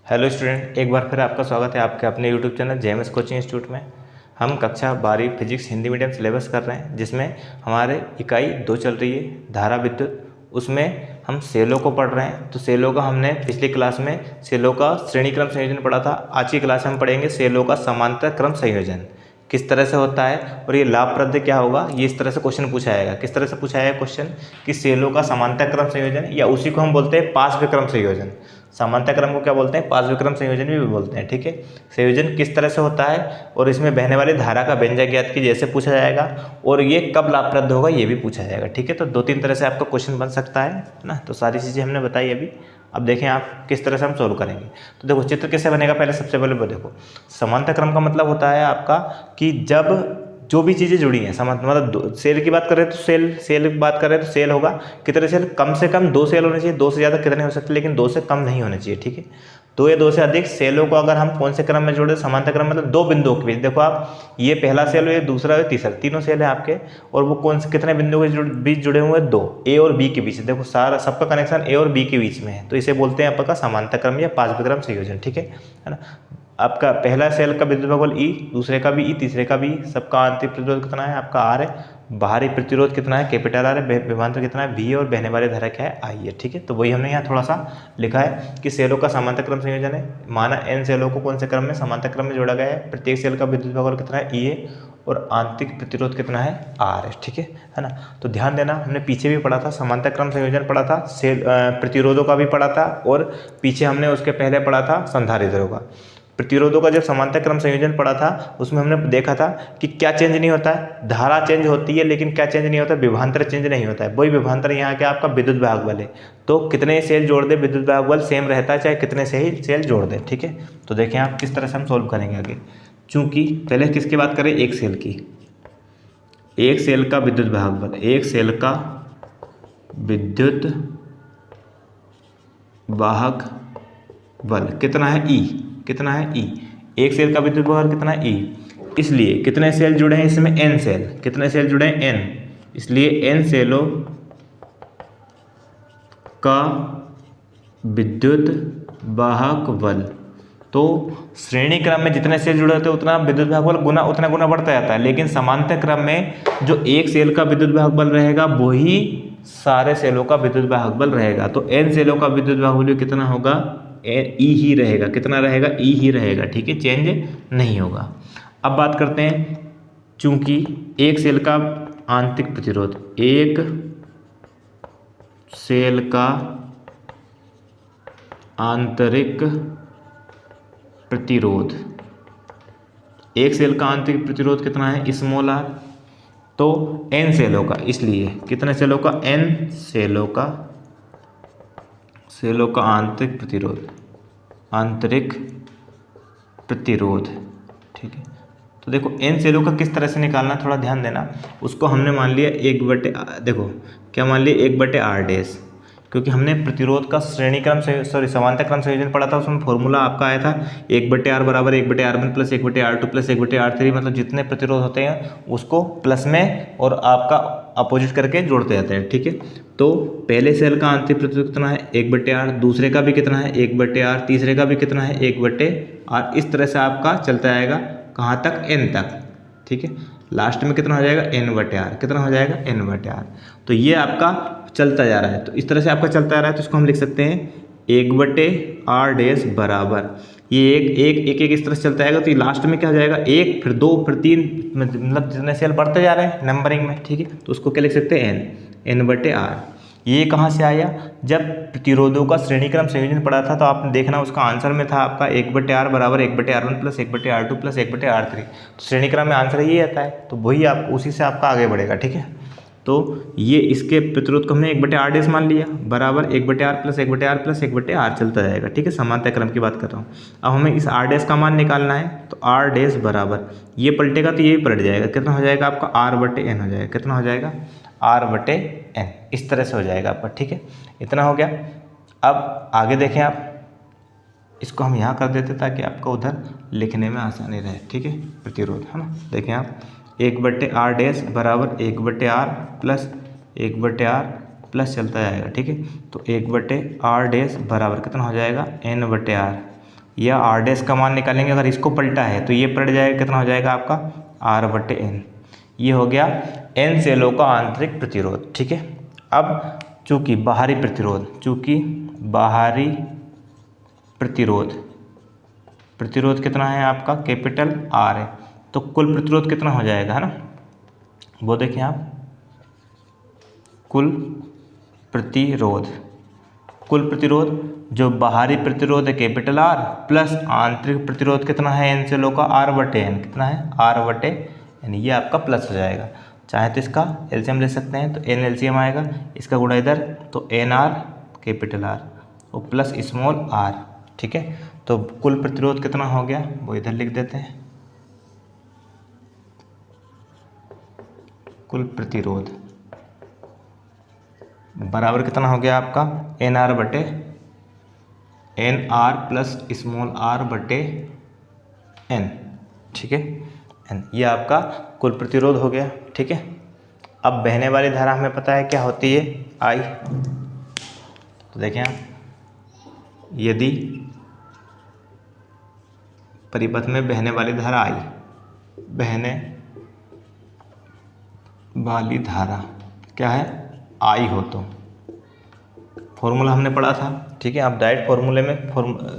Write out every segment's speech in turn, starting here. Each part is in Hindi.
हेलो स्टूडेंट, एक बार फिर आपका स्वागत है आपके अपने YouTube channel JMS coaching institute में। हम कक्षा 12 फिजिक्स हिंदी मीडियम सिलेबस कर रहे हैं, जिसमें हमारे इकाई 2 चल रही है, धारा विद्युत। उसमें हम सेलों को पढ़ रहे हैं। तो सेलों का हमने पिछली क्लास में सेलों का श्रेणी क्रम संयोजन पढ़ा था। आज की क्लास में हम पढ़ेंगे सेलों का समांतर क्रम संयोजन किस तरह से होता है और ये लाभप्रद क्या होगा। ये इस तरह से क्वेश्चन पूछा जाएगा। किस तरह से पूछा जाएगा क्वेश्चन कि सेलों का समांतर क्रम संयोजन, या उसी को हम बोलते हैं पार्श्व क्रम संयोजन। समांतर क्रम को क्या बोलते हैं? पार्श्व क्रम संयोजन भी बोलते हैं। ठीक है, संयोजन किस तरह से होता है और इसमें बहने वाली धारा का व्यंजक ज्ञात कीजिए जैसे पूछा जाएगा, और ये कब लाभप्रद होगा ये भी पूछा जाएगा। ठीक है, तो 2-3 तरह से आपका क्वेश्चन बन सकता है ना। तो सारी चीज़ें हमने बताई अभी। अब देखें आप किस तरह से हम सोल्व करेंगे। तो देखो चित्र कैसे बनेगा, पहले सबसे पहले वो देखो। समांतर क्रम का मतलब होता है आपका कि जब जो भी चीज़ें जुड़ी हैं समांतर, मतलब सेल की बात करें तो सेल की बात करें तो सेल होगा कितने सेल, कम से कम 2 सेल होने चाहिए। 2 से ज़्यादा कितने हो सकते हैं, लेकिन 2 से कम नहीं होने चाहिए। ठीक है, 2 या 2 से अधिक सेलों को अगर हम कौन से क्रम में जोड़े, समांतर क्रम मतलब 2 बिंदुओं के बीच। देखो आप, ये पहला सेल, ये दूसरा है, तीसरा, तीनों सेल है आपके, और वो कौन से कितने बिंदुओं के बीच जुड़े हुए हैं? 2, ए और बी के बीच। देखो सारा सबका कनेक्शन ए और बी के बीच में है, तो इसे बोलते हैं आपका समांतर क्रम या पार्श्व क्रम संयोजन। ठीक है ना। आपका पहला सेल का विद्युत भागफल ई, दूसरे का भी ई, तीसरे का भी। सबका आंतरिक प्रतिरोध कितना है? आपका आर है। बाहरी प्रतिरोध कितना है? कैपिटल आर है। विभवांतर कितना है? वी है। और बहने वाली धारा क्या है? आई है। ठीक है, तो वही हमने यहाँ थोड़ा सा लिखा है कि सेलों का समांतर क्रम संयोजन है। माना एन सेलों को कौन से क्रम में? समांतर क्रम में जोड़ा गया है। प्रत्येक सेल का विद्युत भागफल कितना है? ई है। और आंतरिक प्रतिरोध कितना है? आर है। ठीक है ना। तो ध्यान देना, हमने पीछे भी पढ़ा था, समांतर क्रम संयोजन पढ़ा था, सेल प्रतिरोधों का भी पढ़ा था, और पीछे हमने उसके पहले पढ़ा था संधारित्रों का। प्रतिरोधों का जब समांतर क्रम संयोजन पड़ा था, उसमें हमने देखा था कि क्या चेंज नहीं होता है? धारा चेंज होती है, लेकिन क्या चेंज नहीं होता? विभवांतर चेंज नहीं होता है। वही विभवांतर यहाँ के आपका विद्युत भागबल है। तो कितने सेल जोड़ दे, विद्युत भागबल सेम रहता है, चाहे कितने से ही सेल जोड़ दे। ठीक है, तो देखें आप किस तरह से हम सोल्व करेंगे आगे। चूंकि पहले किसकी बात करें? एक सेल की। एक सेल का विद्युत भागबल, एक सेल का विद्युत वाहक बल कितना है? ई। कितना है? ई। एक सेल का विद्युत भार कितना है? ई। इसलिए कितने सेल जुड़े हैं इसमें? N cell. कितने सेल जुड़े हैं? एन। इसलिए एन सेलों का विद्युत वाहक बल। तो श्रेणी क्रम में जितने सेल जुड़े होते हैं उतना विद्युत भाग बल उतना गुना बढ़ता जाता है, लेकिन समांतर क्रम में जो एक सेल का विद्युत भाग बल रहेगा वही सारे सेलों का विद्युत भाग बल रहेगा। तो एन सेलों का विद्युत भाग बल कितना होगा? ई ही रहेगा। कितना रहेगा? ई ही रहेगा। ठीक है, चेंज नहीं होगा। अब बात करते हैं, चूंकि एक सेल का आंतरिक प्रतिरोध, एक सेल का आंतरिक प्रतिरोध, एक सेल का आंतरिक प्रतिरोध कितना है? Small R. तो एन सेलों का, इसलिए कितने सेलों का? एन सेलों का आंतरिक प्रतिरोध। ठीक है, तो देखो एन सेलों का किस तरह से निकालना, थोड़ा ध्यान देना। उसको हमने मान लिया 1/, देखो क्या मान लिया? 1/r डैश, क्योंकि हमने प्रतिरोध का श्रेणी क्रम से समांतर क्रम संयोजन पढ़ा था। उसमें फॉर्मूला आपका आया था 1/r बराबर 1/r1 plus 1/r2 plus 1/r3, मतलब जितने प्रतिरोध होते हैं उसको प्लस में और आपका अपोजिट करके जोड़ते जाते हैं। ठीक है, तो पहले सेल का आंतरिक प्रतिरोध कितना है? 1/r। दूसरे का भी कितना है? 1/r। तीसरे का भी कितना है? 1/r। इस तरह से आपका चलता आएगा कहाँ तक? n तक। ठीक है, लास्ट में कितना हो जाएगा? n/r। कितना हो जाएगा? n/r। तो ये आपका चलता जा रहा है। तो इस तरह से आपका चलता आ रहा है, तो इसको हम लिख सकते हैं 1/r डैश बराबर, ये एक इस तरह से चलता आएगा, तो ये लास्ट में क्या हो जाएगा? 1, फिर 2, फिर 3, मतलब जितने सेल बढ़ते जा रहे हैं नंबरिंग में। ठीक है, तो उसको क्या लिख सकते हैं? n/r। ये कहाँ से आया? जब प्रतिरोधों का श्रेणी क्रम संयोजन पड़ा था, तो आपने देखना उसका आंसर में था आपका 1/r बराबर 1/r1 plus 1/r2 plus 1/r3। तो श्रेणी क्रम में आंसर यही आता है, तो वही आप उसी से आपका आगे बढ़ेगा। ठीक है, तो ये इसके प्रतिरोध को हमने 1/r डैश मान लिया बराबर 1/r plus 1/r plus 1/r चलता जाएगा। ठीक है, समांतर क्रम की बात कर रहा हूँ। अब हमें इस r डैश का मान निकालना है, तो r डैश बराबर ये पलटेगा तो ये भी पलट जाएगा। कितना हो जाएगा आपका? r/n हो जाएगा। कितना हो जाएगा? r/n। इस तरह से हो जाएगा आपका। ठीक है, इतना हो गया। अब आगे देखें आप, इसको हम यहाँ कर देते ताकि आपको उधर लिखने में आसानी रहे। ठीक है, प्रतिरोध है ना। देखें आप, 1/r डैश बराबर 1/r प्लस 1/r प्लस चलता जाएगा। ठीक है, तो 1/r डैश बराबर कितना हो जाएगा? n/r। या आर डैश का मान निकालेंगे, अगर इसको पलटा है तो ये पलट जाएगा, कितना हो जाएगा आपका R/N। ये हो गया N सेलों का आंतरिक प्रतिरोध। ठीक है, अब चूंकि बाहरी प्रतिरोध कितना है आपका, कैपिटल R है, तो कुल प्रतिरोध कितना हो जाएगा, है ना, वो देखें आप, कुल प्रतिरोध जो बाहरी प्रतिरोध है कैपिटल R प्लस आंतरिक प्रतिरोध कितना है N सेलों का R/N, कितना है R/N, ये आपका प्लस हो जाएगा। चाहे तो इसका एलसीएम ले सकते हैं, तो N एलसीएम आएगा, इसका गुणा इधर तो NR कैपिटल R और प्लस स्मॉल r। ठीक है, तो कुल प्रतिरोध कितना हो गया वो इधर लिख देते हैं, कुल प्रतिरोध बराबर कितना हो गया आपका NR प्लस स्मॉल r/N। ठीक है, N, ये आपका कुल प्रतिरोध हो गया। ठीक है, अब बहने वाली धारा हमें पता है क्या होती है, I। तो देखें आप, यदि परिपथ में बहने वाली धारा I, बहने वाली धारा क्या है I हो, तो फॉर्मूला हमने पढ़ा था। ठीक है, आप डायरेक्ट फॉर्मूले में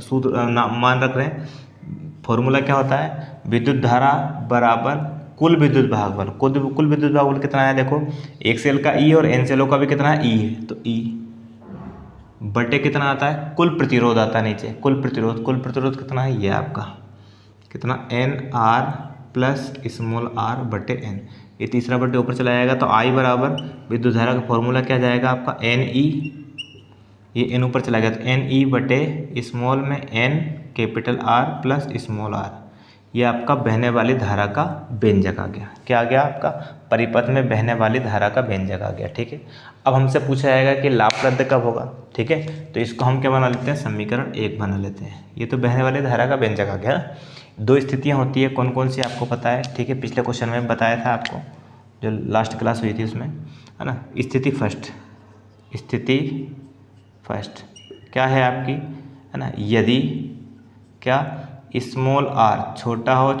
सूत्र मान रख रहे हैं। फॉर्मूला क्या होता है, विद्युत धारा बराबर कुल विद्युत भागफल। कुल विद्युत भागफल कितना है, देखो एक सेल का E और N सेलों का भी कितना है E है, तो E बटे कितना आता है, कुल प्रतिरोध आता है नीचे, कुल प्रतिरोध कितना है, ये आपका कितना NR प्लस स्मॉल r/N। ये तीसरा बटे ऊपर चला जाएगा, तो I बराबर विद्युत धारा का फॉर्मूला क्या जाएगा आपका NE, ये N ऊपर चला गया तो NE बटे स्मॉल में N capital R plus small r। ये आपका बहने वाली धारा का व्यंजक आ गया। क्या आ गया आपका, परिपथ में बहने वाली धारा का व्यंजक आ गया। ठीक है, अब हमसे पूछा जाएगा कि लाभप्रद कब होगा। ठीक है, तो इसको हम क्या बना लेते हैं, समीकरण 1 बना लेते हैं। ये तो बहने वाली धारा का व्यंजक आ गया। दो स्थितियाँ होती है, कौन कौन सी आपको पता है। ठीक है, पिछले क्वेश्चन में बताया था आपको, जो लास्ट क्लास हुई थी उसमें, है ना। स्थिति फर्स्ट क्या है आपकी, है ना, यदि क्या स्मॉल r छोटा हो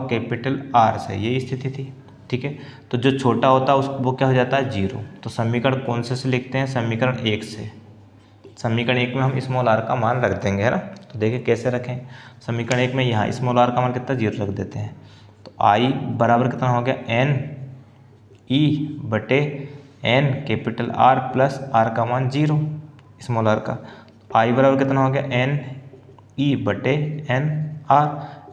कैपिटल R से, ये स्थिति थी। ठीक है, तो जो छोटा होता है उसको वो क्या हो जाता है, 0। तो समीकरण कौन से लिखते हैं, समीकरण 1 से। समीकरण 1 में हम स्मॉल r का मान रख देंगे, है ना। तो देखिए कैसे रखें, समीकरण 1 में यहाँ स्मॉल r का मान कितना, 0 रख देते हैं। तो I बराबर कितना हो गया, NE बटे N capital R plus R का मान 0 स्मॉल r का। I बराबर कितना हो गया, NE बटे NR,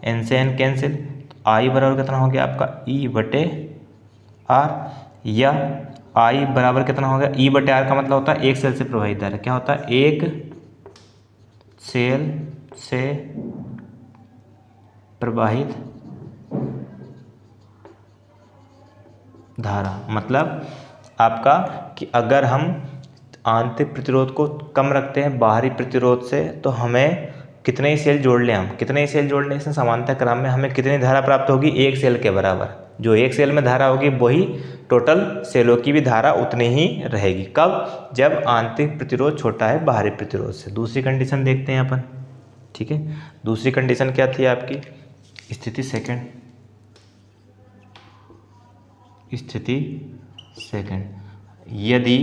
N से N कैंसिल, तो I बराबर कितना हो गया आपका E बटे R, या I बराबर कितना हो गया, E बटे R का मतलब होता है एक सेल से प्रवाहित धारा। क्या होता है, एक सेल से प्रवाहित धारा, मतलब आपका कि अगर हम आंतरिक प्रतिरोध को कम रखते हैं बाहरी प्रतिरोध से, तो हमें कितने ही सेल जोड़ लें, हम कितने ही सेल जोड़ लें इसमें समानता क्रम में हमें कितनी धारा प्राप्त होगी, एक सेल के बराबर। जो एक सेल में धारा होगी वही टोटल सेलों की भी धारा उतनी ही रहेगी। कब, जब आंतरिक प्रतिरोध छोटा है बाहरी प्रतिरोध से। दूसरी कंडीशन देखते हैं अपन। ठीक है, दूसरी कंडीशन क्या थी आपकी, स्थिति सेकंड, यदि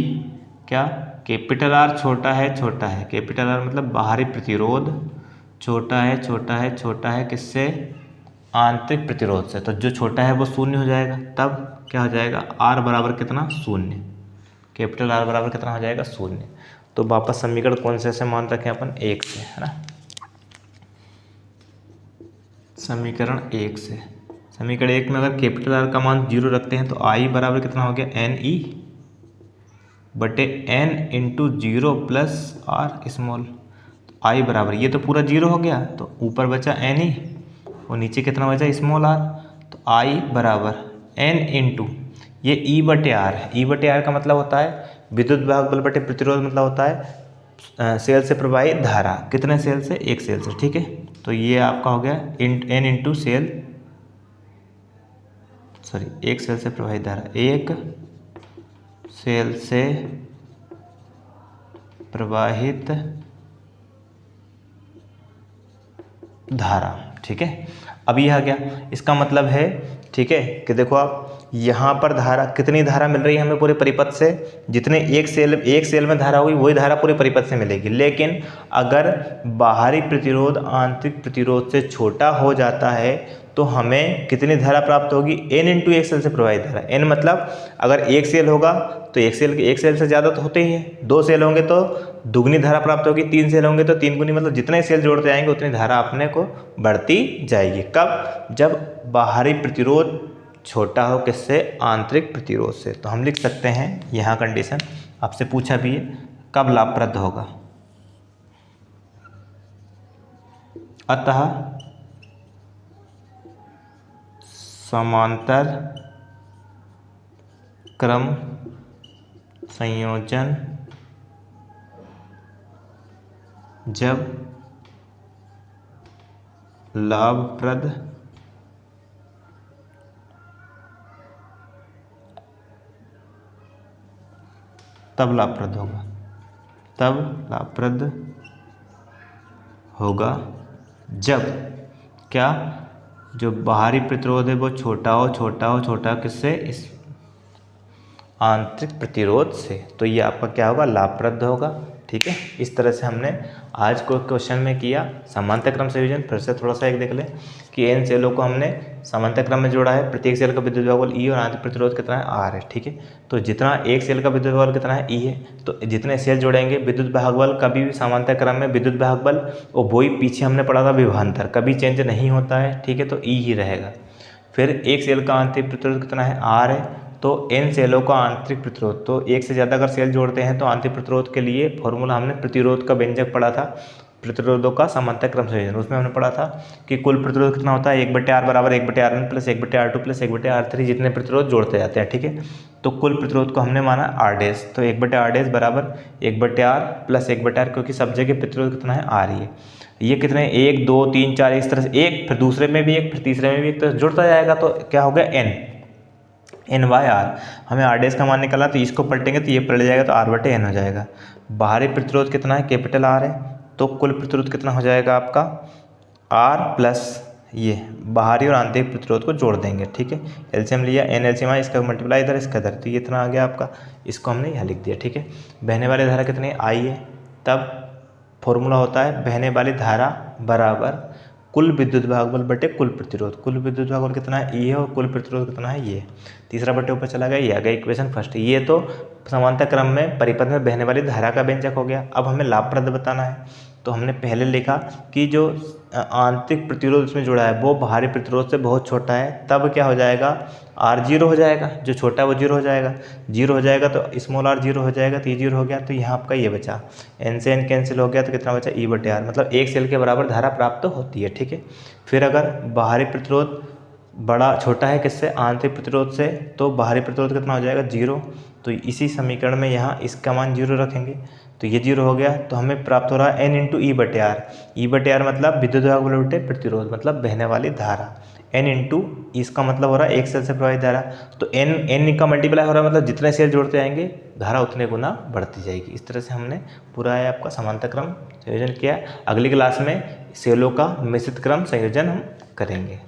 क्या कैपिटल R छोटा है, कैपिटल R मतलब बाहरी प्रतिरोध छोटा है किससे, आंतरिक प्रतिरोध से। तो जो छोटा है वो 0 हो जाएगा, तब क्या हो जाएगा, R बराबर कितना, 0, कैपिटल R बराबर कितना हो जाएगा, 0। तो वापस समीकरण कौन से मान रखें अपन, 1 से, है ना। समीकरण 1 से, समीकरण 1 में अगर कैपिटल R का मान 0 रखते हैं तो I बराबर कितना हो गया, NE बटे N into 0 plus R small. I बराबर, ये तो पूरा 0 हो गया, तो ऊपर बचा NE और नीचे कितना बचा, स्मॉल r। तो I बराबर N इंटू ये E बटे R है। E बटे R का मतलब होता है विद्युत भागफल बटे प्रतिरोध, मतलब होता है सेल से प्रवाहित धारा। कितने सेल से, एक सेल से। ठीक है, तो ये आपका हो गया N इंटू एक सेल से प्रवाहित धारा, एक सेल से प्रवाहित धारा। ठीक है, अब यह आ गया, इसका मतलब है ठीक है कि देखो आप यहाँ पर धारा, कितनी धारा मिल रही है हमें पूरे परिपथ से, जितने एक सेल में धारा हुई वही धारा पूरे परिपथ से मिलेगी। लेकिन अगर बाहरी प्रतिरोध आंतरिक प्रतिरोध से छोटा हो जाता है तो हमें कितनी धारा प्राप्त होगी, n इंटू एक सेल से प्रवाहित धारा। n मतलब अगर एक सेल होगा तो एक सेल से ज़्यादा तो होते ही है, 2 सेल होंगे तो दुगनी धारा प्राप्त होगी, 3 सेल होंगे तो 3 गुनी, मतलब जितने सेल जोड़ते आएंगे उतनी धारा अपने को बढ़ती जाएगी। कब, जब बाहरी प्रतिरोध छोटा हो किससे, आंतरिक प्रतिरोध से। तो हम लिख सकते हैं यहाँ कंडीशन आपसे पूछा भी है, कब लाभप्रद होगा। अतः समांतर क्रम संयोजन जब लाभप्रद तब लाभप्रद होगा जब क्या, जो बाहरी प्रतिरोध है वो छोटा हो किससे, इस आंतरिक प्रतिरोध से। तो ये आपका क्या होगा, लाभप्रद होगा। ठीक है, इस तरह से हमने आज को क्वेश्चन में किया समांतर क्रम संयोजन। फिर से थोड़ा सा एक देख लें कि n सेलों को हमने समांतर क्रम में जोड़ा है, प्रत्येक सेल का विद्युत भागबल E और आंतरिक प्रतिरोध कितना है, R है। ठीक है, तो जितना एक सेल का विद्युत भागबल कितना है, E है, तो जितने सेल जोड़ेंगे विद्युत भागबल, कभी भी समांतर क्रम में विद्युत भागबल और वही पीछे हमने पढ़ा था विभवांतर, कभी चेंज नहीं होता है। ठीक है, तो E ही रहेगा। फिर एक सेल का आंतरिक प्रतिरोध कितना है, R है, तो n सेलों का आंतरिक प्रतिरोध, तो एक से ज़्यादा अगर सेल जोड़ते हैं तो आंतरिक प्रतिरोध के लिए फॉर्मूला हमने प्रतिरोध का व्यंजक पढ़ा था, प्रतिरोधों का समांतर क्रम संयोजन। उसमें हमने पढ़ा था कि कुल प्रतिरोध कितना होता है, 1/r बराबर 1/r1 plus 1/r2 plus 1/r3, जितने प्रतिरोध जोड़ते जाते हैं। ठीक है, तो कुल प्रतिरोध को हमने माना r डैश, तो 1/r डैश बराबर 1/r प्लस 1/r, क्योंकि सब जगह प्रतिरोध कितना है, r ही है। ये कितने, 1 2 3 4 इस तरह से, एक फिर दूसरे में भी एक, फिर तीसरे में भी एक, तो जुड़ता जाएगा। तो क्या हो गया, n बाय आर। हमें r डैश का मान निकाला, तो इसको पलटेंगे तो ये पलट जाएगा, तो r/n हो जाएगा। बाहरी प्रतिरोध कितना है, कैपिटल R है, तो कुल प्रतिरोध कितना हो जाएगा आपका, R प्लस ये बाहरी और आंतरिक प्रतिरोध को जोड़ देंगे। ठीक है, एलसीएम लिया, n एलसीएम आया, इसका मल्टीप्लाई इधर इसका इधर, तो ये इतना आ गया आपका, इसको हमने यहाँ लिख दिया। ठीक है, बहने वाली धारा कितनी I है, तब फॉर्मूला होता है बहने वाली धारा बराबर कुल विद्युत भागबल बटे कुल प्रतिरोध। कुल विद्युत भागबल कितना है, E है, और कुल प्रतिरोध कितना है, ये। तीसरा बटे ऊपर चला गया, ये आ गया इक्वेशन फर्स्ट। ये तो समांतर क्रम में परिपथ में बहने वाली धारा का व्यंजक हो गया। अब हमें लाभप्रद बताना है, तो हमने पहले लिखा कि जो आंतरिक प्रतिरोध इसमें जुड़ा है वो बाहरी प्रतिरोध से बहुत छोटा है, तब क्या हो जाएगा, R 0 हो जाएगा, जो छोटा है वो 0 हो जाएगा। 0 हो जाएगा तो स्मॉल r 0 हो जाएगा, तो ये 0 हो गया, तो यहाँ आपका ये बचा, n से n कैंसिल हो गया, तो कितना बचा, E/r, मतलब एक सेल के बराबर धारा प्राप्त होती है। ठीक है, फिर अगर बाहरी प्रतिरोध छोटा है किससे, आंतरिक प्रतिरोध से, तो बाहरी प्रतिरोध कितना हो जाएगा, 0। तो इसी समीकरण में यहाँ इसका मान 0 रखेंगे, तो ये 0 हो गया, तो हमें प्राप्त हो रहा है n इंटू E/r। E/r मतलब विद्युत भागबल बटे प्रतिरोध, मतलब बहने वाली धारा। n इंटू इसका मतलब हो रहा है एक सेल से प्रवाहित धारा, तो n का मल्टीप्लाई हो रहा है, मतलब जितने सेल जोड़ते आएंगे धारा उतने गुना बढ़ती जाएगी। इस तरह से हमने पूरा है आपका समांतर क्रम संयोजन किया। अगली क्लास में सेलों का मिश्रित क्रम संयोजन हम करेंगे।